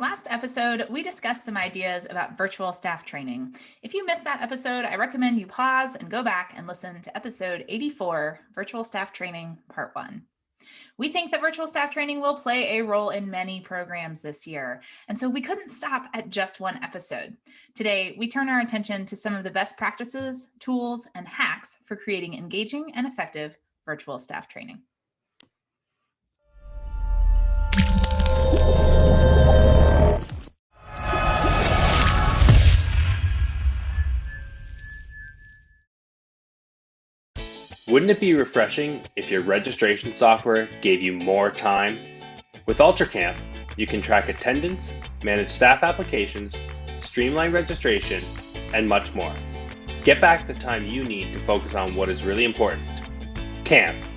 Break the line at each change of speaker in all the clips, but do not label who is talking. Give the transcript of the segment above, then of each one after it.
Last episode, we discussed some ideas about virtual staff training. If you missed that episode, I recommend you pause and go back and listen to episode 84, Virtual Staff Training, Part 1. We think that virtual staff training will play a role in many programs this year, and so we couldn't stop at just one episode. Today, we turn our attention to some of the best practices, tools, and hacks for creating engaging and effective virtual staff training.
Wouldn't it be refreshing if your registration software gave you more time? With UltraCamp, you can track attendance, manage staff applications, streamline registration, and much more. Get back the time you need to focus on what is really important. Camp.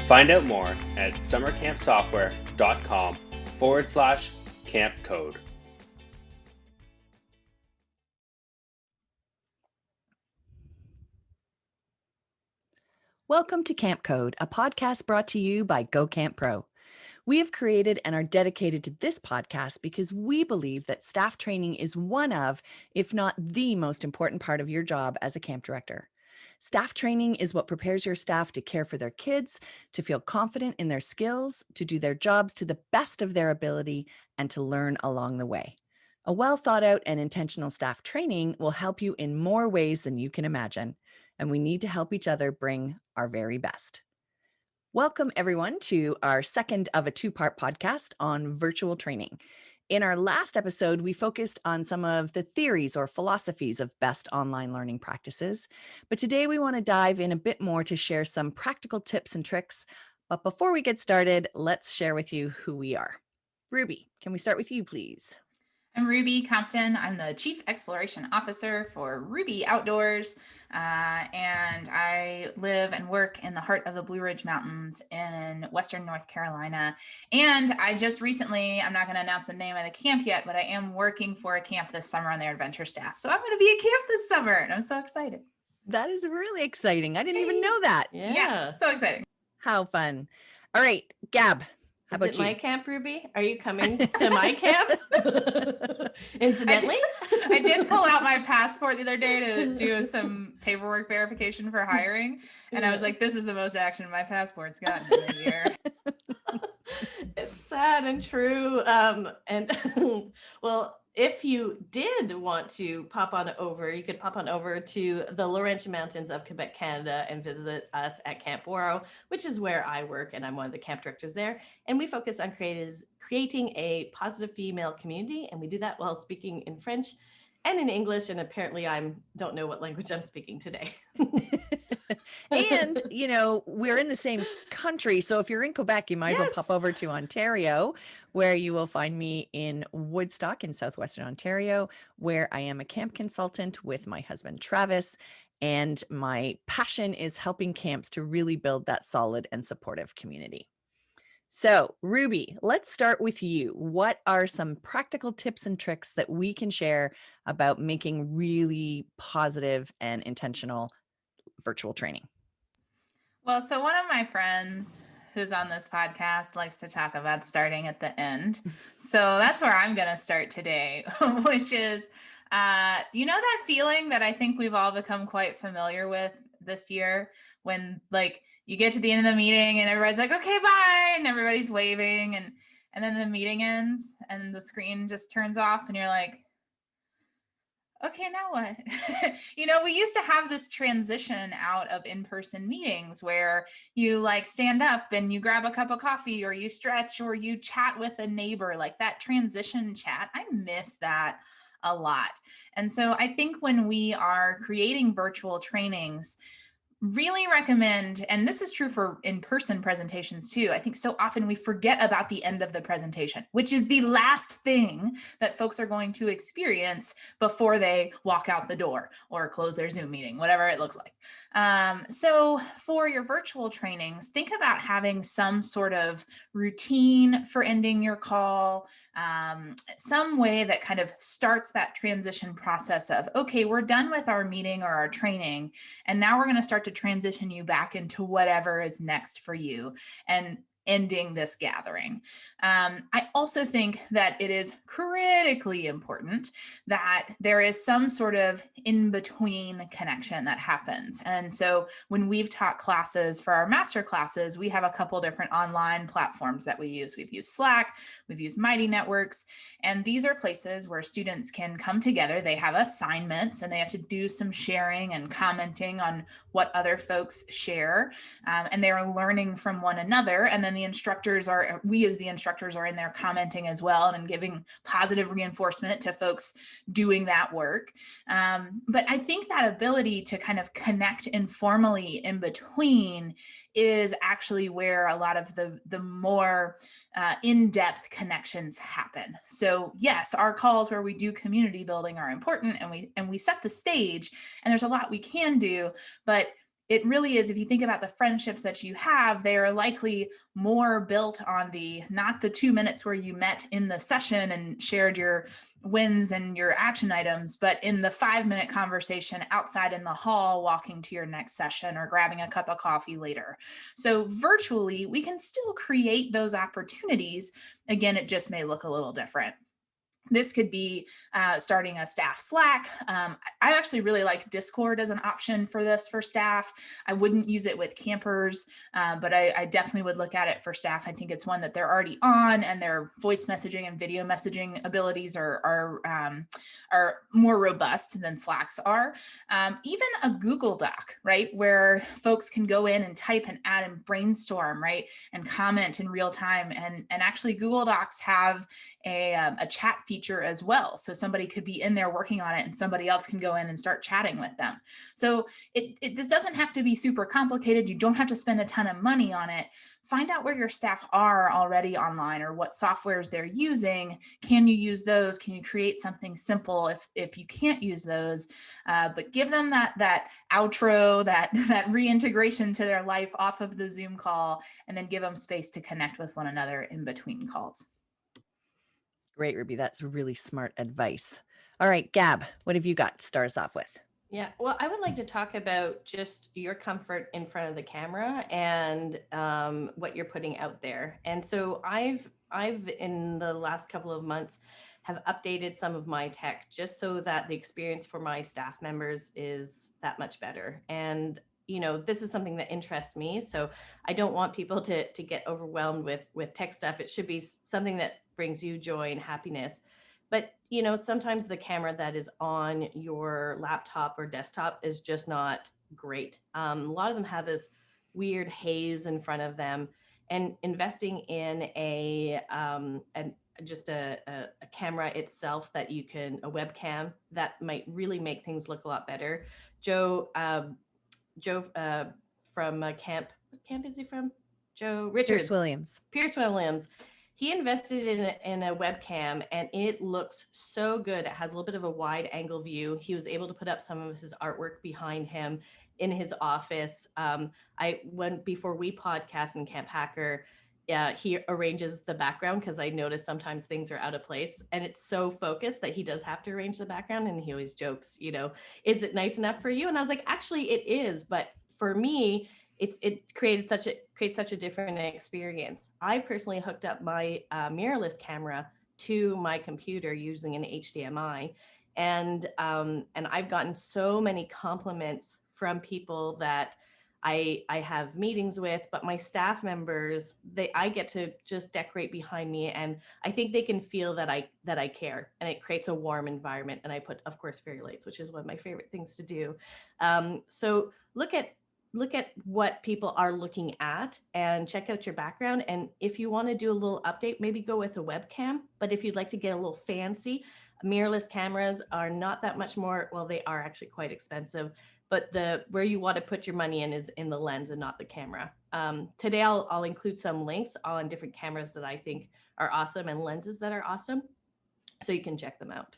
Find out more at summercampsoftware.com/camp code.
Welcome to Camp Code, a podcast brought to you by Go Camp Pro. We have created and are dedicated to this podcast because we believe that staff training is one of, if not the most important part of your job as a camp director. Staff training is what prepares your staff to care for their kids, to feel confident in their skills, to do their jobs to the best of their ability, and to learn along the way. A well thought out and intentional staff training will help you in more ways than you can imagine, and we need to help each other bring our very best. Welcome, everyone, to our second of a two-part podcast on virtual training. In our last episode, we focused on some of the theories or philosophies of best online learning practices. But today we want to dive in a bit more to share some practical tips and tricks. But before we get started, let's share with you who we are. Ruby, can we start with you, please?
I'm Ruby Compton. I'm the Chief Exploration Officer for Ruby Outdoors, and I live and work in the heart of the Blue Ridge Mountains in Western North Carolina. And I just recently, I'm not going to announce the name of the camp yet, but I am working for a camp this summer on their adventure staff. So I'm going to be at camp this summer, and I'm so excited.
That is really exciting. I didn't even know that.
Yeah, so exciting.
How fun. All right, Gab. How about
Is it
you?
my camp, Ruby? Are you coming to my camp? Incidentally?
I did pull out my passport the other day to do some paperwork verification for hiring. And I was like, this is the most action my passport's gotten in a year.
It's sad and true. Well, if you did want to pop on over, you could pop on over to the Laurentian Mountains of Quebec, Canada, and visit us at Camp Boro, which is where I work, and I'm one of the camp directors there. And we focus on creating a positive female community, and we do that while speaking in French and in English, and apparently I don't know what language I'm speaking today.
And, we're in the same country. So if you're in Quebec, you might as well pop over to Ontario, where you will find me in Woodstock in southwestern Ontario, where I am a camp consultant with my husband, Travis. And my passion is helping camps to really build that solid and supportive community. So, Ruby, let's start with you. What are some practical tips and tricks that we can share about making really positive and intentional virtual training?
Well, so one of my friends who's on this podcast likes to talk about starting at the end. So that's where I'm going to start today, which is, that feeling that I think we've all become quite familiar with this year when you get to the end of the meeting and everybody's like, okay, bye. And everybody's waving and then the meeting ends and the screen just turns off and you're like, okay, now what? We used to have this transition out of in-person meetings where you stand up and you grab a cup of coffee or you stretch or you chat with a neighbor, like that transition chat. I miss that a lot. And so I think when we are creating virtual trainings, really recommend, and this is true for in-person presentations too, I think so often we forget about the end of the presentation, which is the last thing that folks are going to experience before they walk out the door or close their Zoom meeting, whatever it looks like. So for your virtual trainings, think about having some sort of routine for ending your call, some way that kind of starts that transition process of, okay, we're done with our meeting or our training, and now we're going to start to transition you back into whatever is next for you. And ending this gathering. I also think that it is critically important that there is some sort of in-between connection that happens. And so when we've taught classes for our master classes, we have a couple different online platforms that we use. We've used Slack, we've used Mighty Networks, and these are places where students can come together. They have assignments and they have to do some sharing and commenting on what other folks share. And they are learning from one another. And then we as the instructors are in there commenting as well and giving positive reinforcement to folks doing that work. But I think that ability to kind of connect informally in between is actually where a lot of the more in-depth connections happen. So yes, our calls where we do community building are important, and we set the stage, and there's a lot we can do, but it really is, if you think about the friendships that you have, they are likely more built on not the 2 minutes where you met in the session and shared your wins and your action items, but in the 5-minute conversation outside in the hall, walking to your next session or grabbing a cup of coffee later. So virtually, we can still create those opportunities. Again, it just may look a little different. This could be starting a staff Slack. I actually really like Discord as an option for this for staff. I wouldn't use it with campers, but I definitely would look at it for staff. I think it's one that they're already on, and their voice messaging and video messaging abilities are more robust than Slack's are. Even a Google Doc, right, where folks can go in and type and add and brainstorm, right, and comment in real time. And actually, Google Docs have a chat feature as well. So somebody could be in there working on it and somebody else can go in and start chatting with them. So this doesn't have to be super complicated. You don't have to spend a ton of money on it. Find out where your staff are already online or what softwares they're using. Can you use those? Can you create something simple if you can't use those? But give them that outro, that reintegration to their life off of the Zoom call, and then give them space to connect with one another in between calls.
Great, Ruby. That's really smart advice. All right, Gab, what have you got to start us off with?
Yeah, well, I would like to talk about just your comfort in front of the camera and what you're putting out there. And so I've in the last couple of months have updated some of my tech just so that the experience for my staff members is that much better. And this is something that interests me. So I don't want people to get overwhelmed with tech stuff. It should be something that brings you joy and happiness. But, sometimes the camera that is on your laptop or desktop is just not great. A lot of them have this weird haze in front of them, and investing in a camera itself that you can, a webcam that might really make things look a lot better. Joe from camp, what camp is he from? Joe Richards. Pierce Williams. He invested in a webcam, and it looks so good. It has a little bit of a wide angle view. He was able to put up some of his artwork behind him in his office. Before we podcast in Camp Hacker, he arranges the background because I notice sometimes things are out of place, and it's so focused that he does have to arrange the background. And he always jokes, is it nice enough for you? And I was like, actually, it is, but for me, it creates such a different experience. I personally hooked up my mirrorless camera to my computer using an HDMI, and I've gotten so many compliments from people that I have meetings with, but my staff members, I get to just decorate behind me, and I think they can feel that I care, and it creates a warm environment. And I put, of course, fairy lights, which is one of my favorite things to do. So look at what people are looking at and check out your background. And if you want to do a little update, maybe go with a webcam. But if you'd like to get a little fancy, mirrorless cameras are not that much more. Well, they are actually quite expensive, but where you want to put your money in is in the lens and not the camera. Today, I'll include some links on different cameras that I think are awesome and lenses that are awesome, so you can check them out.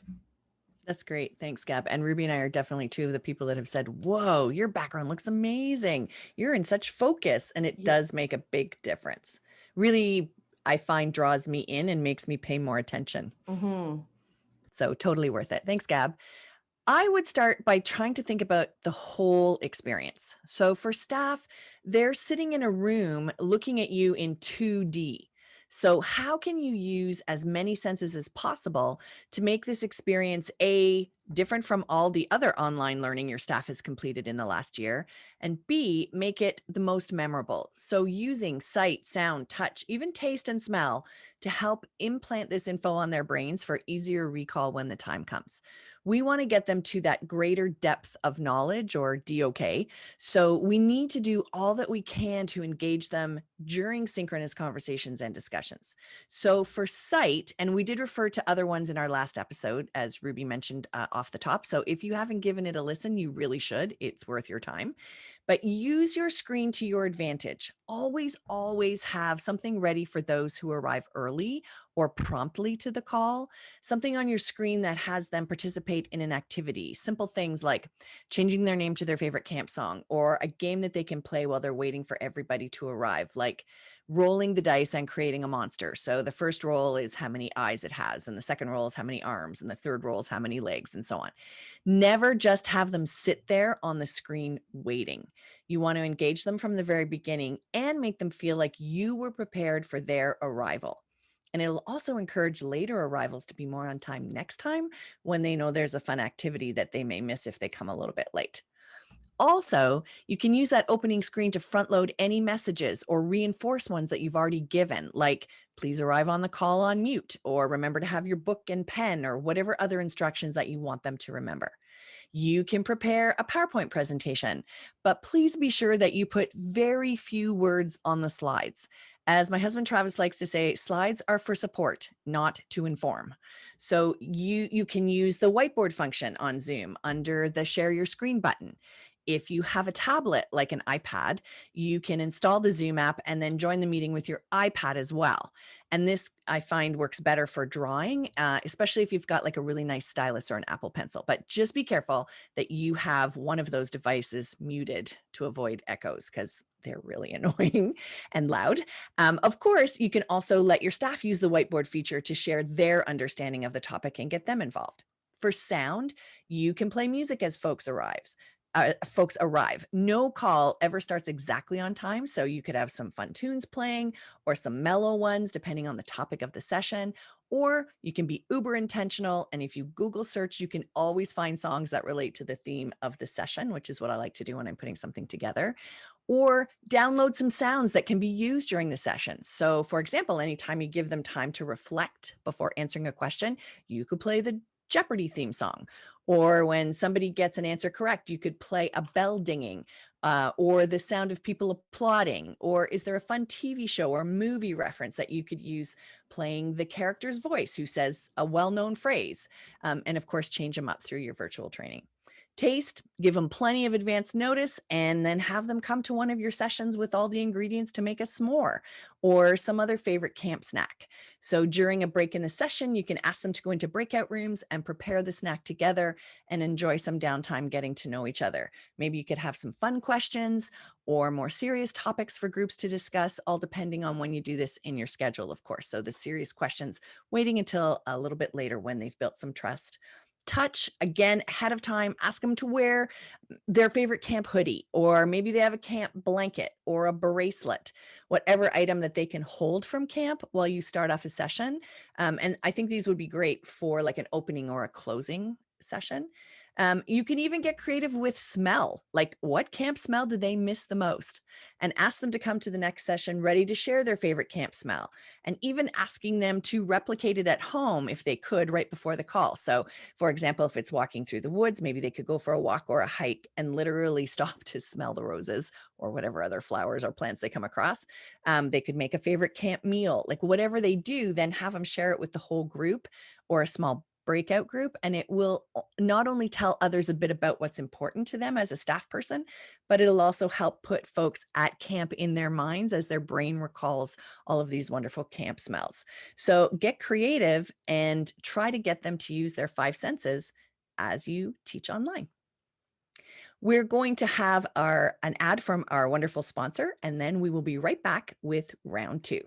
That's great. Thanks, Gab. And Ruby and I are definitely two of the people that have said, whoa, your background looks amazing. You're in such focus, and it does make a big difference. Really, I find draws me in and makes me pay more attention.
Mm-hmm.
So totally worth it. Thanks, Gab. I would start by trying to think about the whole experience. So for staff, they're sitting in a room looking at you in 2D. So how can you use as many senses as possible to make this experience different from all the other online learning your staff has completed in the last year, and B, make it the most memorable. So using sight, sound, touch, even taste and smell to help implant this info on their brains for easier recall when the time comes. We want to get them to that greater depth of knowledge, or DOK. So we need to do all that we can to engage them during synchronous conversations and discussions. So for sight, and we did refer to other ones in our last episode, as Ruby mentioned off the top. So if you haven't given it a listen, you really should. It's worth your time. But use your screen to your advantage. Always, always have something ready for those who arrive early or promptly to the call. Something on your screen that has them participate in an activity. Simple things like changing their name to their favorite camp song, or a game that they can play while they're waiting for everybody to arrive, like rolling the dice and creating a monster. So the first roll is how many eyes it has, and the second roll is how many arms, and the third roll is how many legs, and so on. Never just have them sit there on the screen waiting. You want to engage them from the very beginning and make them feel like you were prepared for their arrival. And it'll also encourage later arrivals to be more on time next time when they know there's a fun activity that they may miss if they come a little bit late. Also, you can use that opening screen to front load any messages or reinforce ones that you've already given, like please arrive on the call on mute, or remember to have your book and pen, or whatever other instructions that you want them to remember. You can prepare a PowerPoint presentation, but please be sure that you put very few words on the slides. As my husband Travis likes to say, slides are for support, not to inform. So you can use the whiteboard function on Zoom under the share your screen button. If you have a tablet like an iPad, you can install the Zoom app and then join the meeting with your iPad as well. And this I find works better for drawing, especially if you've got like a really nice stylus or an Apple Pencil. But just be careful that you have one of those devices muted to avoid echoes, because they're really annoying and loud. Of course, you can also let your staff use the whiteboard feature to share their understanding of the topic and get them involved. For sound, you can play music as folks arrive. No call ever starts exactly on time, so you could have some fun tunes playing or some mellow ones depending on the topic of the session, or you can be uber intentional, and if you Google search, you can always find songs that relate to the theme of the session, which is what I like to do when I'm putting something together. Or download some sounds that can be used during the session. So for example, anytime you give them time to reflect before answering a question, you could play the Jeopardy theme song. Or when somebody gets an answer correct, you could play a bell dinging, or the sound of people applauding. Or is there a fun TV show or movie reference that you could use playing the character's voice who says a well-known phrase? And of course, change them up through your virtual training. Taste, give them plenty of advance notice, and then have them come to one of your sessions with all the ingredients to make a s'more or some other favorite camp snack. So during a break in the session, you can ask them to go into breakout rooms and prepare the snack together and enjoy some downtime getting to know each other. Maybe you could have some fun questions or more serious topics for groups to discuss, all depending on when you do this in your schedule, of course. So the serious questions waiting until a little bit later when they've built some trust. Touch, again, ahead of time, ask them to wear their favorite camp hoodie, or maybe they have a camp blanket or a bracelet, whatever item that they can hold from camp while you start off a session. And I think these would be great for like an opening or a closing session. You can even get creative with smell, like what camp smell did they miss the most? And ask them to come to the next session ready to share their favorite camp smell, and even asking them to replicate it at home if they could right before the call. So for example, if it's walking through the woods, maybe they could go for a walk or a hike and literally stop to smell the roses or whatever other flowers or plants they come across. They could make a favorite camp meal, like whatever they do, then have them share it with the whole group or a small breakout group, and it will not only tell others a bit about what's important to them as a staff person, but it'll also help put folks at camp in their minds as their brain recalls all of these wonderful camp smells. So get creative and try to get them to use their five senses as you teach online. We're going to have an ad from our wonderful sponsor, and then we will be right back with round two.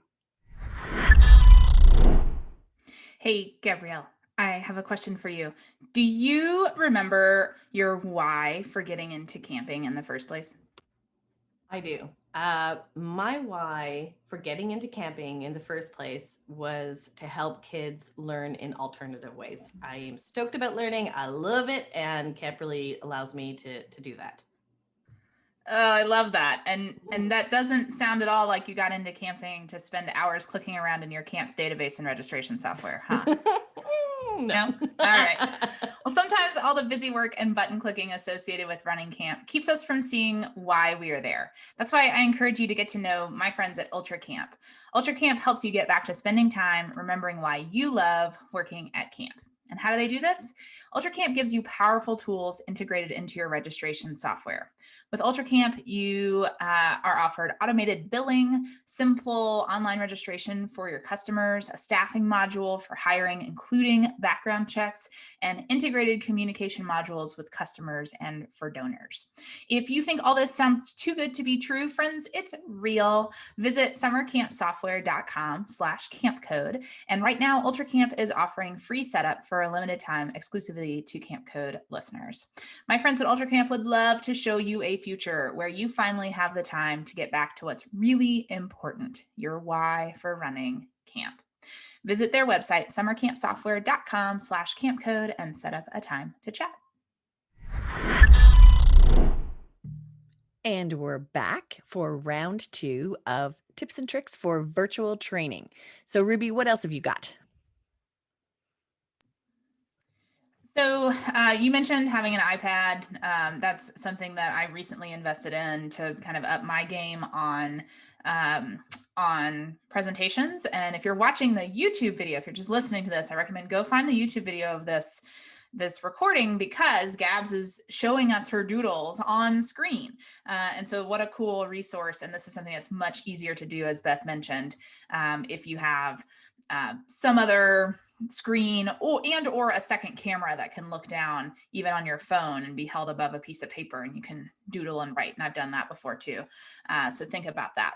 Hey, Gabrielle, I have a question for you. Do you remember your why for getting into camping in the first place?
I do. My why for getting into camping in the first place was to help kids learn in alternative ways. I am stoked about learning. I love it, and camp really allows me to do that.
Oh, I love that. And that doesn't sound at all like you got into camping to spend hours clicking around in your camp's database and registration software, huh?
No.
No? All right. Well, sometimes all the busy work and button clicking associated with running camp keeps us from seeing why we are there. That's why I encourage you to get to know my friends at Ultra Camp. Ultra Camp helps you get back to spending time remembering why you love working at camp. And how do they do this? Ultra Camp gives you powerful tools integrated into your registration software. With Ultra Camp, you are offered automated billing, simple online registration for your customers, a staffing module for hiring, including background checks, and integrated communication modules with customers and for donors. If you think all this sounds too good to be true, friends, it's real. Visit summercampsoftware.com/campcode. And right now, Ultra Camp is offering free setup for a limited time exclusively to Camp Code listeners. My friends at Ultra Camp would love to show you a future where you finally have the time to get back to what's really important, your why for running camp. Visit their website, summercampsoftware.com/campcode, and set up a time to chat.
And we're back for round 2 of tips and tricks for virtual training. So Ruby, what else have you got?
So you mentioned having an iPad. That's something that I recently invested in to kind of up my game on presentations. And if you're watching the YouTube video, if you're just listening to this, I recommend go find the YouTube video of this recording, because Gabs is showing us her doodles on screen. And so what a cool resource. And this is something that's much easier to do, as Beth mentioned, if you have some other screen or a second camera that can look down even on your phone and be held above a piece of paper, and you can doodle and write. And I've done that before too. So think about that.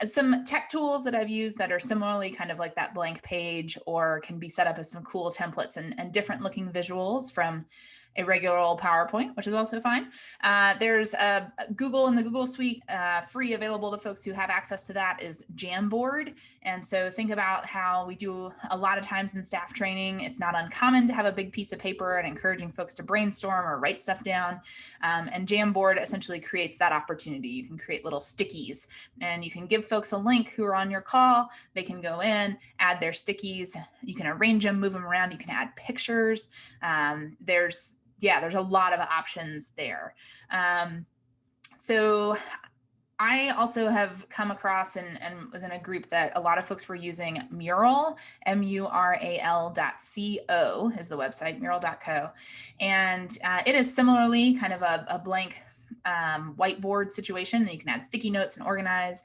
Some tech tools that I've used that are similarly kind of like that blank page, or can be set up as some cool templates and different looking visuals from a regular old PowerPoint, which is also fine. There's Google in the Google Suite, free, available to folks who have access to that, is Jamboard. And so think about how we do a lot of times in staff training. It's not uncommon to have a big piece of paper and encouraging folks to brainstorm or write stuff down. And Jamboard essentially creates that opportunity. You can create little stickies, and you can give folks a link who are on your call. They can go in, add their stickies. You can arrange them, move them around. You can add pictures. There's a lot of options there. So I also have come across and was in a group that a lot of folks were using Mural, mural.co is the website, mural.co. And it is similarly kind of a blank whiteboard situation that you can add sticky notes and organize.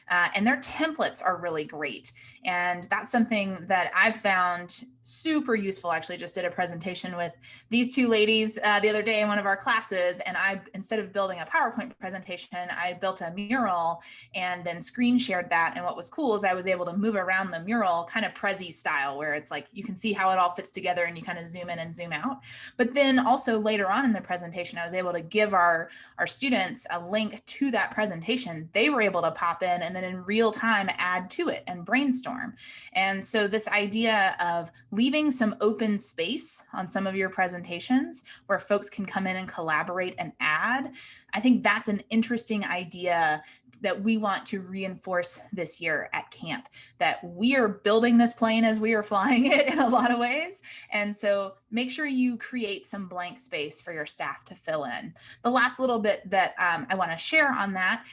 And their templates are really great. And that's something that I've found super useful. Actually, just did a presentation with these two ladies the other day in one of our classes. And instead of building a PowerPoint presentation, I built a mural and then screen shared that. And what was cool is I was able to move around the mural kind of Prezi style, where it's like you can see how it all fits together and you kind of zoom in and zoom out. But then also later on in the presentation, I was able to give our students a link to that presentation. They were able to pop in and then in real time add to it and brainstorm. And so this idea of leaving some open space on some of your presentations where folks can come in and collaborate and add, I think that's an interesting idea that we want to reinforce this year at camp, that we are building this plane as we are flying it in a lot of ways. And so make sure you create some blank space for your staff to fill in. The last little bit that I want to share on that,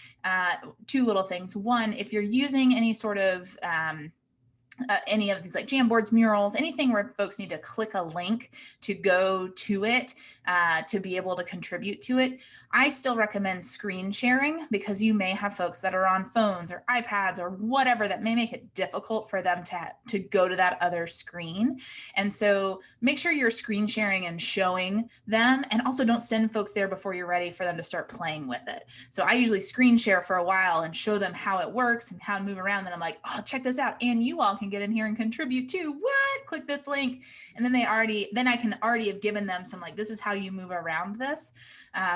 two little things. One, if you're using any sort of any of these like Jamboards, murals, anything where folks need to click a link to go to it, to be able to contribute to it, I still recommend screen sharing, because you may have folks that are on phones or iPads or whatever that may make it difficult for them to go to that other screen. And so make sure you're screen sharing and showing them, and also don't send folks there before you're ready for them to start playing with it. So I usually screen share for a while and show them how it works and how to move around. Then I'm like, oh, check this out. And you all can can get in here and contribute too. What? Click this link. And then I can already have given them some like, this is how you move around this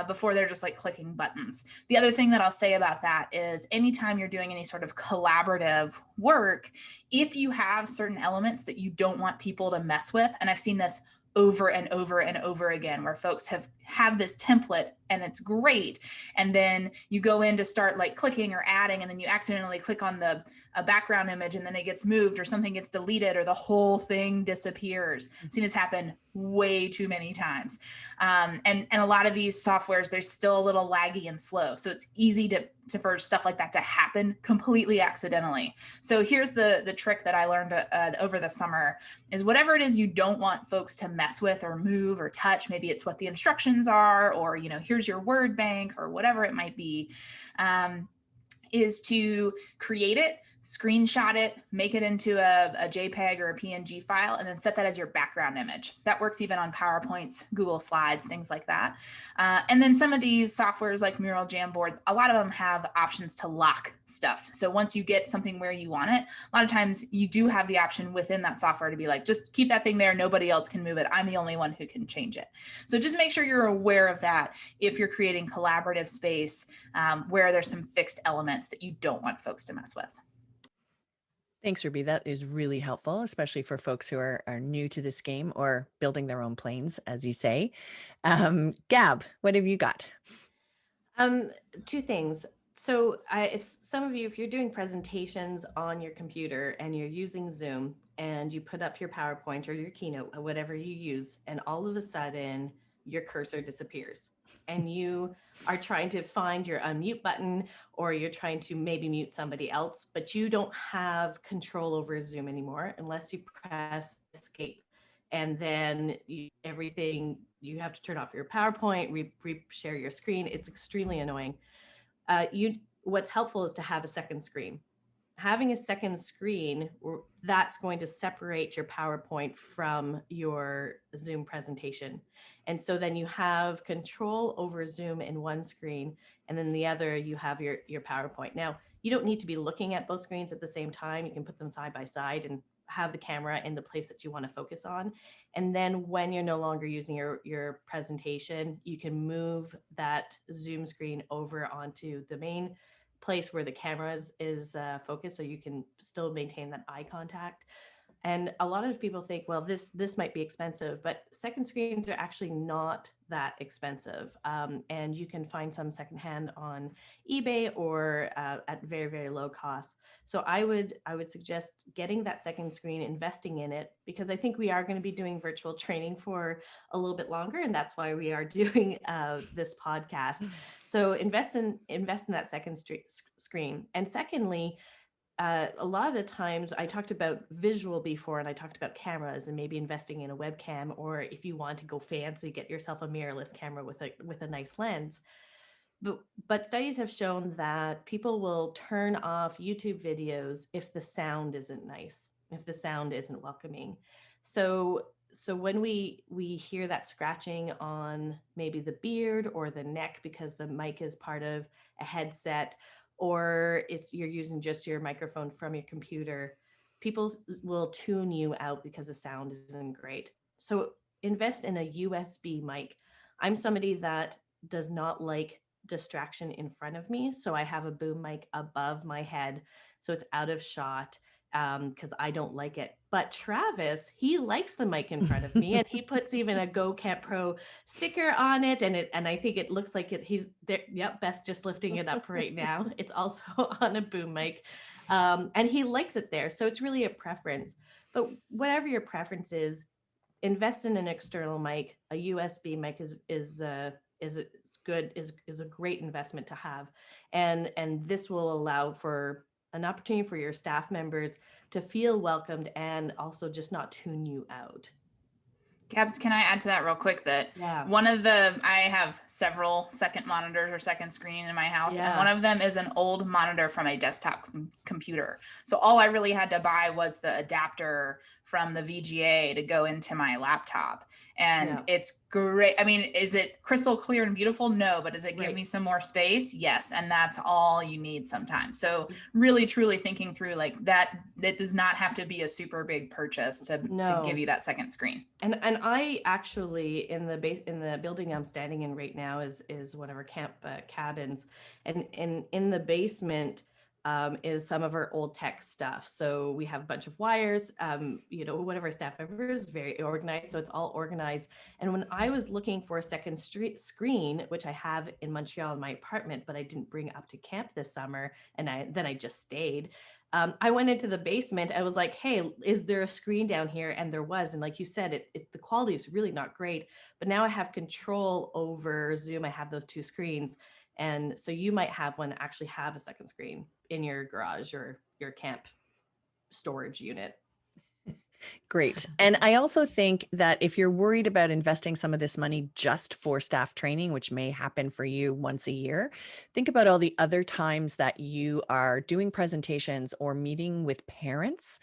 before they're just like clicking buttons. The other thing that I'll say about that is anytime you're doing any sort of collaborative work, if you have certain elements that you don't want people to mess with, and I've seen this over and over and over again where folks have this template and it's great, and then you go in to start like clicking or adding, and then you accidentally click on a background image and then it gets moved or something gets deleted or the whole thing disappears. I've seen this happen way too many times. And a lot of these softwares, they're still a little laggy and slow, so it's easy for stuff like that to happen completely accidentally. So here's the trick that I learned over the summer is whatever it is you don't want folks to mess with or move or touch, maybe it's what the instructions are, or here's your word bank or whatever it might be, is to create it, screenshot it, make it into a JPEG or a PNG file, and then set that as your background image. That works even on PowerPoints, Google Slides, things like that. And then some of these softwares like Miro, Jamboard, a lot of them have options to lock stuff. So once you get something where you want it, a lot of times you do have the option within that software to be like, just keep that thing there. Nobody else can move it. I'm the only one who can change it. So just make sure you're aware of that if you're creating collaborative space where there's some fixed elements that you don't want folks to mess with.
Thanks, Ruby. That is really helpful, especially for folks who are new to this game or building their own planes, as you say. Gab, what have you got?
Two things. So if you're doing presentations on your computer and you're using Zoom and you put up your PowerPoint or your Keynote or whatever you use, and all of a sudden your cursor disappears and you are trying to find your unmute button, or you're trying to maybe mute somebody else, but you don't have control over Zoom anymore unless you press escape. And then you have to turn off your PowerPoint, share your screen. It's extremely annoying. What's helpful is to have a second screen. Having a second screen, that's going to separate your PowerPoint from your Zoom presentation. And so then you have control over Zoom in one screen, and then the other you have your PowerPoint. Now, you don't need to be looking at both screens at the same time. You can put them side by side and have the camera in the place that you want to focus on. And then when you're no longer using your presentation, you can move that Zoom screen over onto the main place where the camera is focused, so you can still maintain that eye contact. And a lot of people think, well, this might be expensive, but second screens are actually not that expensive. And you can find some secondhand on eBay or at very, very low cost. So I would suggest getting that second screen, investing in it, because I think we are going to be doing virtual training for a little bit longer, and that's why we are doing this podcast. So invest in that second screen. And secondly, a lot of the times I talked about visual before, and I talked about cameras and maybe investing in a webcam, or if you want to go fancy, get yourself a mirrorless camera with a nice lens. But studies have shown that people will turn off YouTube videos if the sound isn't nice, if the sound isn't welcoming. So when we hear that scratching on maybe the beard or the neck because the mic is part of a headset, or you're using just your microphone from your computer, people will tune you out because the sound isn't great. So invest in a USB mic. I'm somebody that does not like distraction in front of me, so I have a boom mic above my head, so it's out of shot, because I don't like it. But Travis, he likes the mic in front of me, and he puts even a Go Camp Pro sticker on it, and I think it looks like he's there. Yep, Beth's just lifting it up right now. It's also on a boom mic, and he likes it there. So it's really a preference. But whatever your preference is, invest in an external mic. A USB mic is a great investment to have, and this will allow for an opportunity for your staff members to feel welcomed and also just not tune you out.
Gabs, can I add to that real quick that
Yeah.
I have several second monitors or second screen in my house, and one
Yes.
of them is an old monitor from a desktop computer. So all I really had to buy was the adapter from the VGA to go into my laptop. And
Yeah.
it's great. I mean, is it crystal clear and beautiful? No, but does it give
Right.
me some more space? Yes. And that's all you need sometimes. So really, truly thinking through like that, it does not have to be a super big purchase to
No.
give you that second screen.
And I actually in the building I'm standing in right now is one of our camp cabins, and in the basement is some of our old tech stuff. So we have a bunch of wires. You know, one of our staff members is very organized, so it's all organized. And when I was looking for a second screen, which I have in Montreal in my apartment, but I didn't bring up to camp this summer, and I just stayed. I went into the basement. I was like, hey, is there a screen down here? And there was. And like you said, the quality is really not great. But now I have control over Zoom. I have those two screens. And so you might have one that actually have a second screen in your garage or your camp storage unit.
Great. And I also think that if you're worried about investing some of this money just for staff training, which may happen for you once a year, think about all the other times that you are doing presentations or meeting with parents,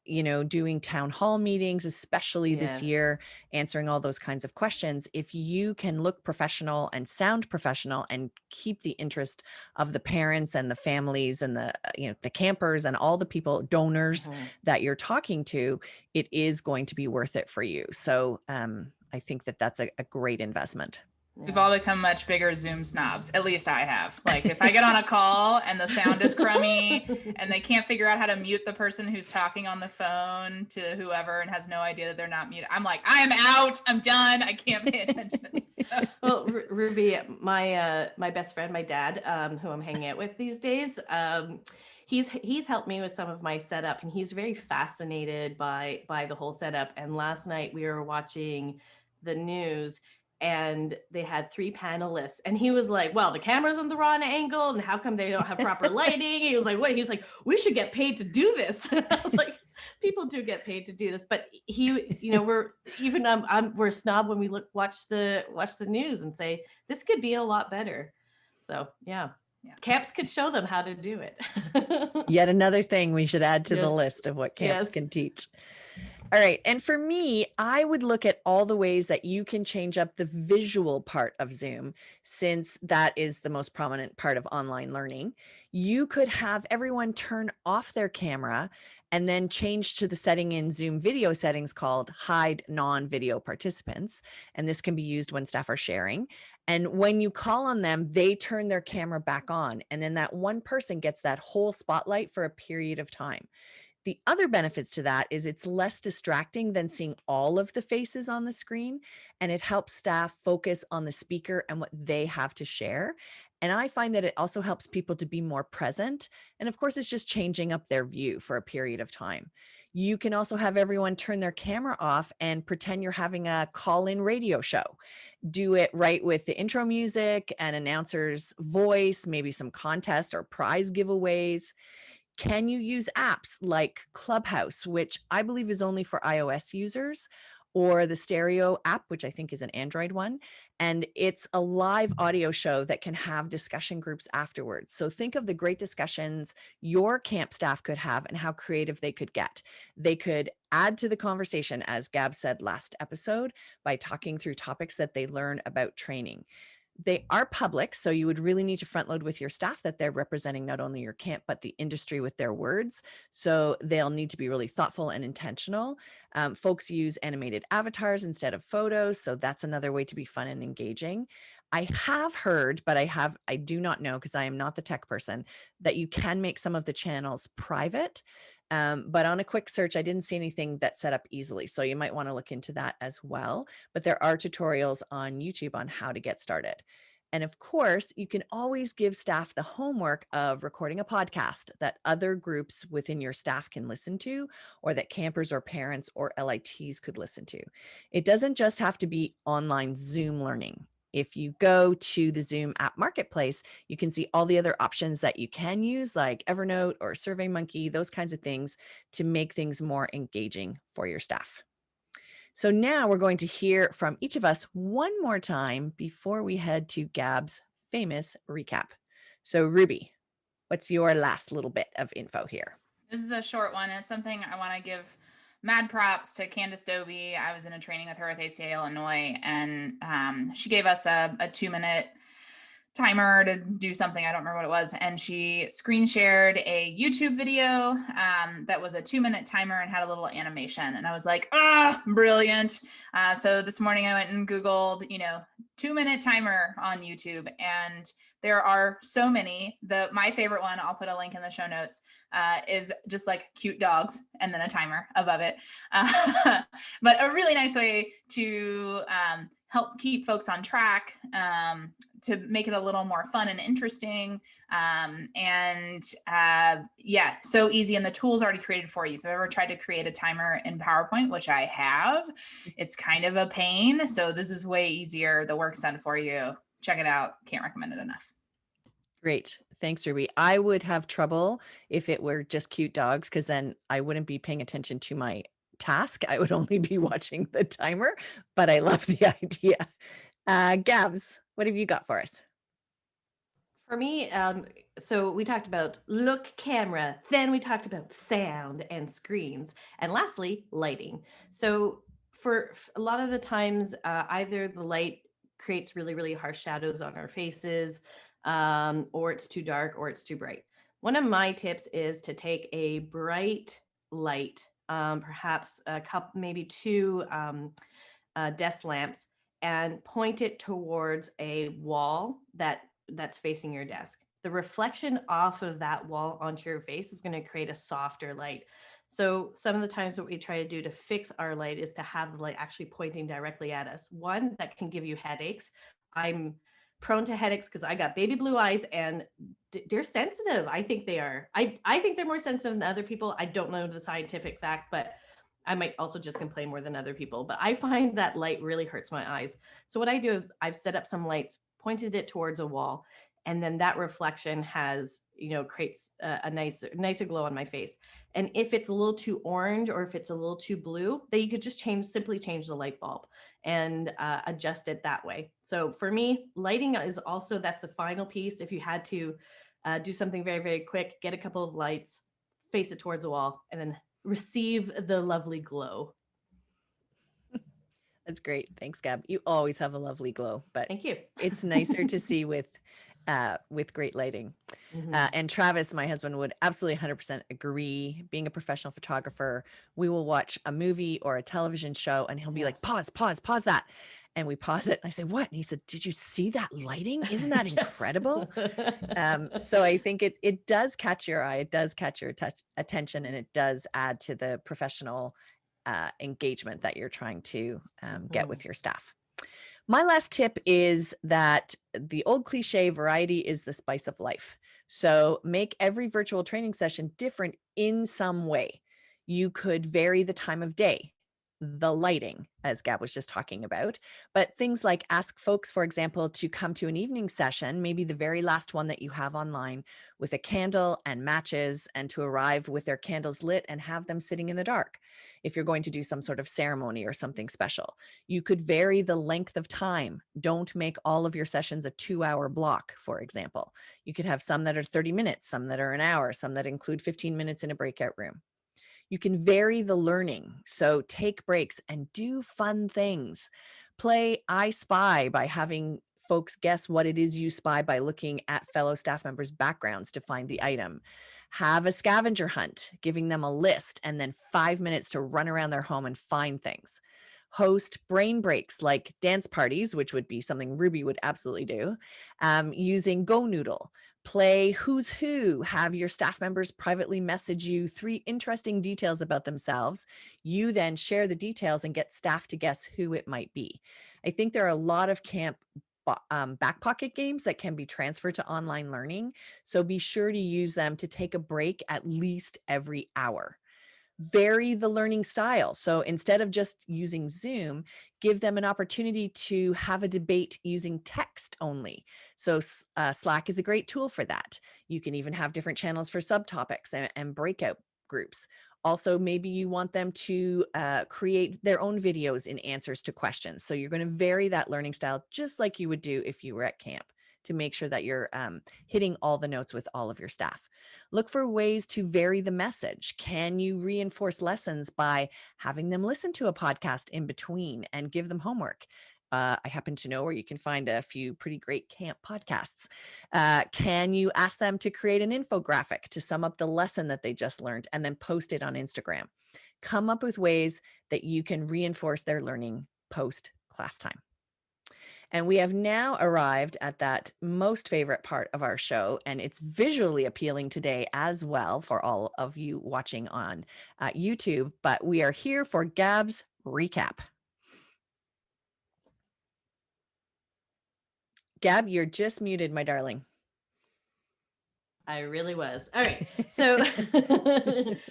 you know, doing town hall meetings, especially this
Yes.
year, answering all those kinds of questions. If you can look professional and sound professional and keep the interest of the parents and the families and the, you know, the campers and all the people, donors that you're talking to, it is going to be worth it for you. So I think that that's a great investment.
We've all become much bigger Zoom snobs. At least I have. Like if I get on a call and the sound is crummy and they can't figure out how to mute the person who's talking on the phone to whoever and has no idea that they're not muted, I'm like, I am out. I'm done. I can't pay attention. So.
Well, Ruby, my best friend, my dad, who I'm hanging out with these days, he's helped me with some of my setup, and he's very fascinated by the whole setup. And last night we were watching the news, and they had 3 panelists, and he was like, well, the camera's on the wrong angle, and how come they don't have proper lighting? He was like, what? He's like, we should get paid to do this. I was like, people do get paid to do this, but he, you know, we're snob when we watch the news and say this could be a lot better. So yeah. Camps could show them how to do it.
Yet another thing we should add to the list of what camps can teach. All right. And for me, I would look at all the ways that you can change up the visual part of Zoom, since that is the most prominent part of online learning. You could have everyone turn off their camera and then change to the setting in Zoom video settings called hide non-video participants. And this can be used when staff are sharing. And when you call on them, they turn their camera back on. And then that one person gets that whole spotlight for a period of time. The other benefits to that is it's less distracting than seeing all of the faces on the screen, and it helps staff focus on the speaker and what they have to share. And I find that it also helps people to be more present. And of course, it's just changing up their view for a period of time. You can also have everyone turn their camera off and pretend you're having a call-in radio show. Do it right with the intro music and announcer's voice, maybe some contest or prize giveaways. Can you use apps like Clubhouse, which I believe is only for iOS users, or the Stereo app, which I think is an Android one? And it's a live audio show that can have discussion groups afterwards. So think of the great discussions your camp staff could have and how creative they could get. They could add to the conversation, as Gab said last episode, by talking through topics that they learn about training. They are public, so you would really need to front load with your staff that they're representing not only your camp, but the industry with their words. So they'll need to be really thoughtful and intentional. Folks use animated avatars instead of photos, so that's another way to be fun and engaging. I have heard, but I do not know because I am not the tech person, that you can make some of the channels private. But on a quick search, I didn't see anything that's set up easily. So you might want to look into that as well. But there are tutorials on YouTube on how to get started. And of course, you can always give staff the homework of recording a podcast that other groups within your staff can listen to, or that campers or parents or LITs could listen to. It doesn't just have to be online Zoom learning. If you go to the Zoom app marketplace, you can see all the other options that you can use, like Evernote or SurveyMonkey, those kinds of things, to make things more engaging for your staff. So now we're going to hear from each of us one more time before we head to Gab's famous recap. So Ruby, what's your last little bit of info here?
This is a short one. It's something I want to give mad props to Candace Doby. I was in a training with her with ACA Illinois, and she gave us a 2-minute timer to do something. I don't remember what it was. And she screen shared a YouTube video that was a 2-minute timer and had a little animation. And I was like, brilliant. So this morning I went and Googled, 2-minute timer on YouTube. And there are so many. My favorite one, I'll put a link in the show notes, is just like cute dogs and then a timer above it. But a really nice way to help keep folks on track, to make it a little more fun and interesting. So easy. And the tool's already created for you. If you've ever tried to create a timer in PowerPoint, which I have, it's kind of a pain. So this is way easier. The work's done for you. Check it out. Can't recommend it enough.
Great. Thanks, Ruby. I would have trouble if it were just cute dogs, because then I wouldn't be paying attention to my task. I would only be watching the timer, but I love the idea. Gabs, what have you got for us?
For me, so we talked about look, camera, then we talked about sound and screens, and lastly, lighting. So for a lot of the times, either the light creates really, really harsh shadows on our faces, or it's too dark or it's too bright. One of my tips is to take a bright light, perhaps a couple, maybe two desk lamps, and point it towards a wall that's facing your desk. The reflection off of that wall onto your face is going to create a softer light. So some of the times what we try to do to fix our light is to have the light actually pointing directly at us. One, that can give you headaches. I'm prone to headaches because I got baby blue eyes, and they're sensitive. I think they are. I think they're more sensitive than other people. I don't know the scientific fact, but I might also just complain more than other people. But I find that light really hurts my eyes. So what I do is I've set up some lights, pointed it towards a wall, and then that reflection has, creates a nicer glow on my face. And if it's a little too orange or if it's a little too blue, then you could just simply change the light bulb and adjust it that way. So for me, lighting is also, that's the final piece. If you had to do something very, very quick, get a couple of lights, face it towards the wall, and then receive the lovely glow.
That's great. Thanks, Gab. You always have a lovely glow, but
Thank you.
It's nicer to see with great lighting. And Travis, my husband, would absolutely 100% agree. Being a professional photographer, we will watch a movie or a television show and he'll be like, pause that. And we pause it. And I say, what? And he said, did you see that lighting? Isn't that incredible? So I think it does catch your eye. It does catch your attention, and it does add to the professional engagement that you're trying to get with your staff. My last tip is that the old cliche, variety is the spice of life. So make every virtual training session different in some way. You could vary the time of day, the lighting, as Gab was just talking about, but things like ask folks, for example, to come to an evening session, maybe the very last one that you have online, with a candle and matches, and to arrive with their candles lit and have them sitting in the dark. If you're going to do some sort of ceremony or something special, you could vary the length of time. Don't make all of your sessions a 2-hour block, for example. You could have some that are 30 minutes, some that are an hour, some that include 15 minutes in a breakout room. You can vary the learning. So take breaks and do fun things. Play I Spy by having folks guess what it is you spy by looking at fellow staff members' backgrounds to find the item. Have a scavenger hunt, giving them a list and then 5 minutes to run around their home and find things. Host brain breaks like dance parties, which would be something Ruby would absolutely do, using Go Noodle. Play Who's Who. Have your staff members privately message you 3 interesting details about themselves. You then share the details and get staff to guess who it might be. I think there are a lot of camp back pocket games that can be transferred to online learning. So be sure to use them to take a break at least every hour. Vary the learning style. So instead of just using Zoom, give them an opportunity to have a debate using text only. So Slack is a great tool for that. You can even have different channels for subtopics and breakout groups. Also, maybe you want them to create their own videos in answers to questions. So you're going to vary that learning style just like you would do if you were at camp to make sure that you're hitting all the notes with all of your staff. Look for ways to vary the message. Can you reinforce lessons by having them listen to a podcast in between and give them homework? I happen to know where you can find a few pretty great camp podcasts. Can you ask them to create an infographic to sum up the lesson that they just learned and then post it on Instagram? Come up with ways that you can reinforce their learning post class time. And we have now arrived at that most favorite part of our show, and it's visually appealing today as well for all of you watching on YouTube, but we are here for Gab's recap. Gab, you're just muted, my darling.
I really was. All right. So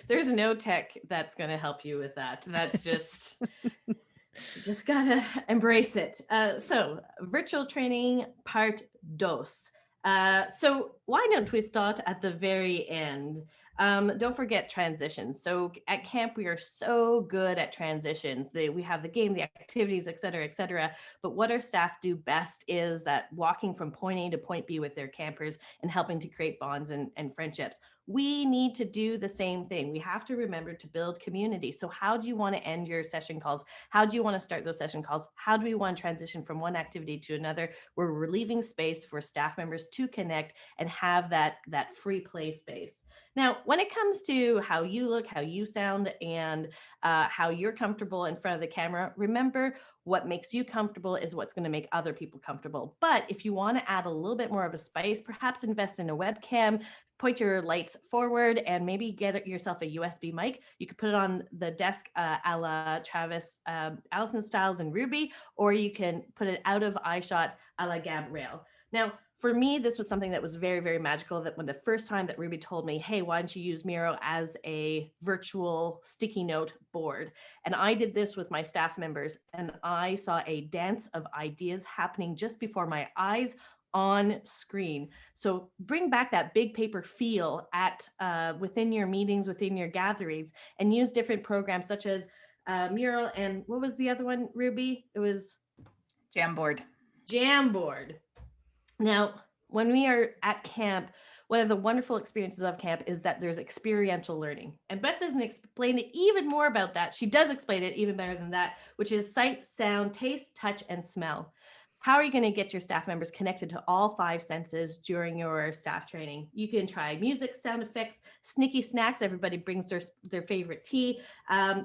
there's no tech that's going to help you with that. That's just, you just got to embrace it. So virtual training part dos. So why don't we start at the very end? Don't forget transitions. So at camp, we are so good at transitions. We have the game, the activities, et cetera, but what our staff do best is that walking from point A to point B with their campers and helping to create bonds and friendships. We need to do the same thing. We have to remember to build community. So how do you want to end your session calls? How do you want to start those session calls? How do we want to transition from one activity to another? We're relieving space for staff members to connect and have that free play space. Now, when it comes to how you look, how you sound, and how you're comfortable in front of the camera, remember what makes you comfortable is what's going to make other people comfortable. But if you want to add a little bit more of a spice, perhaps invest in a webcam, point your lights forward, and maybe get yourself a USB mic. You could put it on the desk a la Travis Allison Styles and Ruby, or you can put it out of eye shot a la Gabrielle. Now, for me, this was something that was very, very magical, that when the first time that Ruby told me, hey, why don't you use Miro as a virtual sticky note board? And I did this with my staff members, and I saw a dance of ideas happening just before my eyes on screen. So bring back that big paper feel at within your meetings, within your gatherings, and use different programs such as Miro, and what was the other one, Ruby? It was
Jamboard.
Now, when we are at camp, one of the wonderful experiences of camp is that there's experiential learning. And Beth doesn't explain it even more about that. She does explain it even better than that, which is sight, sound, taste, touch, and smell. How are you going to get your staff members connected to all 5 senses during your staff training? You can try music, sound effects, sneaky snacks. Everybody brings their favorite tea,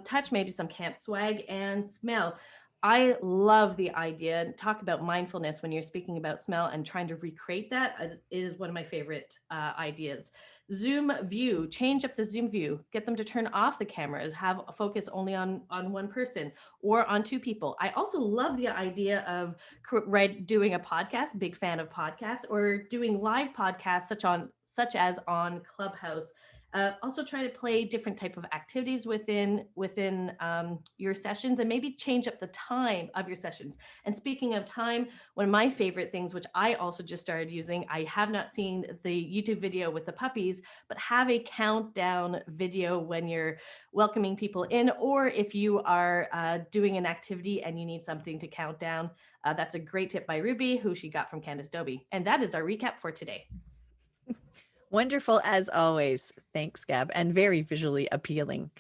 touch, maybe some camp swag, and smell. I love the idea. Talk about mindfulness when you're speaking about smell and trying to recreate that is one of my favorite ideas. Zoom view, change up the Zoom view, get them to turn off the cameras, have a focus only on one person or on 2 people. I also love the idea of doing a podcast, big fan of podcasts, or doing live podcasts such as on Clubhouse. Also try to play different type of activities within your sessions, and maybe change up the time of your sessions. And speaking of time, one of my favorite things, which I also just started using, I have not seen the YouTube video with the puppies, but have a countdown video when you're welcoming people in, or if you are doing an activity and you need something to count down. That's a great tip by Ruby, who she got from Candace Dobie. And that is our recap for today.
Wonderful as always. Thanks, Gab, and very visually appealing.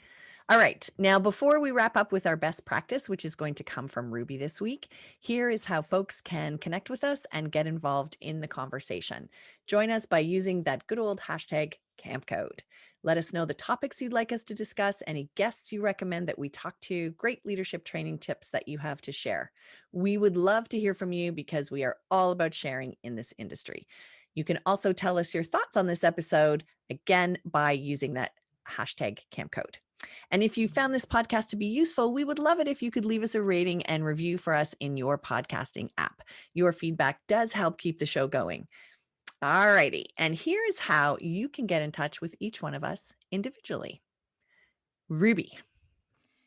All right, now before we wrap up with our best practice, which is going to come from Ruby this week, here is how folks can connect with us and get involved in the conversation. Join us by using that good old hashtag #CampCode. Let us know the topics you'd like us to discuss, any guests you recommend that we talk to, great leadership training tips that you have to share. We would love to hear from you because we are all about sharing in this industry. You can also tell us your thoughts on this episode, again, by using that hashtag #CampCode. And if you found this podcast to be useful, we would love it if you could leave us a rating and review for us in your podcasting app. Your feedback does help keep the show going. All righty. And here's how you can get in touch with each one of us individually. Ruby.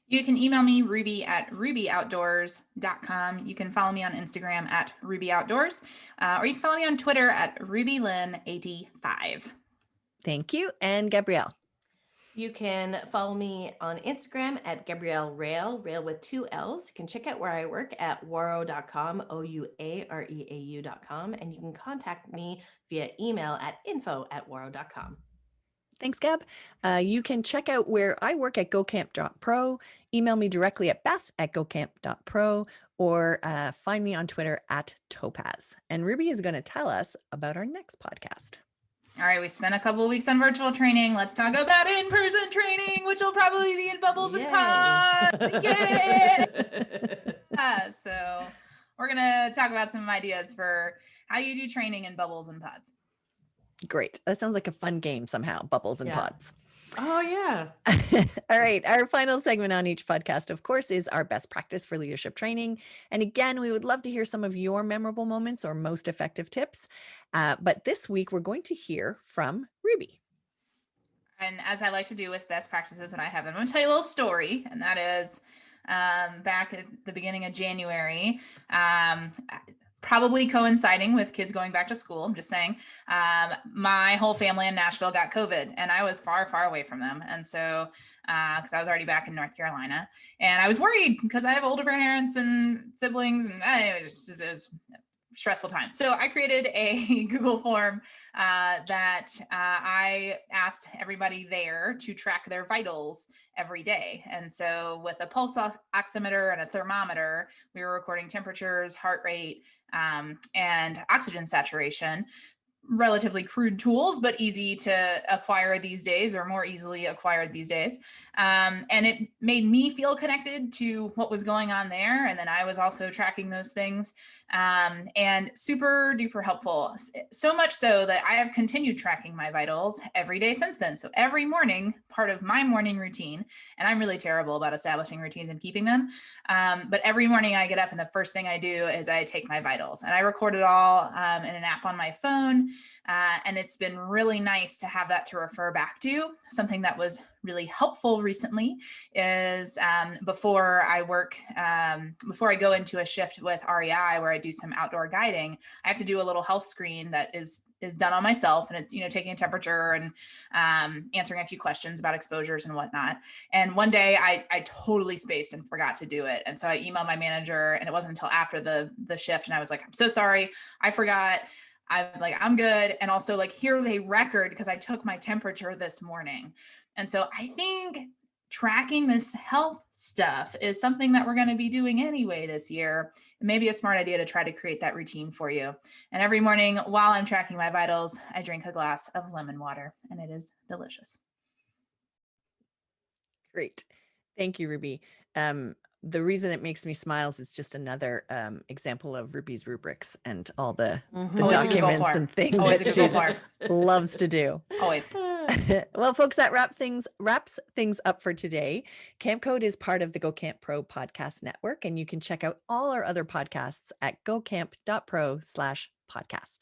You can email me, Ruby, at rubyoutdoors.com. You can follow me on Instagram at rubyoutdoors, or you can follow me on Twitter at rubylyn85.
Thank you. And Gabrielle.
You can follow me on Instagram at Gabrielle Rail, Rail with 2 L's. You can check out where I work at waro.com, ouareau.com, and you can contact me via email at info@waro.com.
Thanks, Gab. You can check out where I work at gocamp.pro. Email me directly at beth@gocamp.pro or find me on Twitter at Topaz. And Ruby is going to tell us about our next podcast.
All right, we spent a couple of weweeks on virtual training. Let's talk about in-person training, which will probably be in bubbles and pods. Yay! So we're going to talk about some ideas for how you do training in bubbles and pods.
Great. That sounds like a fun game somehow, bubbles and pods.
Oh, yeah.
All right. Our final segment on each podcast, of course, is our best practice for leadership training. And again, we would love to hear some of your memorable moments or most effective tips. But this week, we're going to hear from Ruby.
And as I like to do with best practices, when I have them, I'm going to tell you a little story. And that is back at the beginning of January, probably coinciding with kids going back to school. I'm just saying, my whole family in Nashville got COVID and I was far, far away from them. And so, cause I was already back in North Carolina and I was worried because I have older parents and siblings and it was stressful time. So I created a Google form that I asked everybody there to track their vitals every day. And so with a pulse oximeter and a thermometer, we were recording temperatures, heart rate, and oxygen saturation. Relatively crude tools, but easy to acquire these days, or more easily acquired these days. And it made me feel connected to what was going on there. And then I was also tracking those things, and super duper helpful. So much so that I have continued tracking my vitals every day since then. So every morning, part of my morning routine, and I'm really terrible about establishing routines and keeping them. But every morning I get up and the first thing I do is I take my vitals and I record it all in an app on my phone. And it's been really nice to have that to refer back to. Something that was really helpful recently is before I go into a shift with REI where I do some outdoor guiding, I have to do a little health screen that is done on myself, and it's taking a temperature and answering a few questions about exposures and whatnot. And one day I totally spaced and forgot to do it, and so I emailed my manager, and it wasn't until after the shift, and I was like, I'm so sorry, I forgot. I'm good. And also here's a record because I took my temperature this morning. And so I think tracking this health stuff is something that we're going to be doing anyway this year. It may be a smart idea to try to create that routine for you. And every morning while I'm tracking my vitals, I drink a glass of lemon water, and it is delicious.
Great. Thank you, Ruby. The reason it makes me smile is just another example of Ruby's rubrics and all the documents and things that she loves to do.
Always.
Well, folks, that wraps things up for today. Camp Code is part of the Go Camp Pro podcast network, and you can check out all our other podcasts at gocamp.pro/podcast.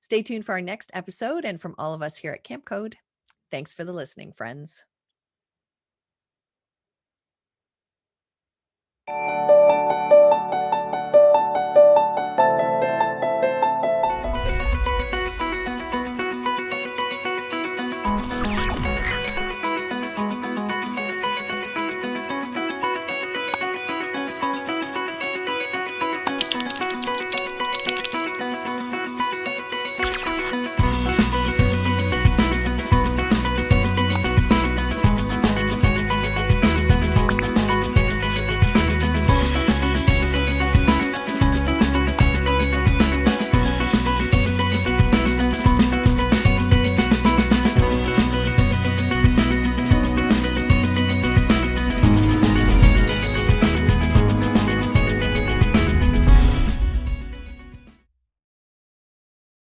Stay tuned for our next episode, and from all of us here at Camp Code, thanks for the listening, friends.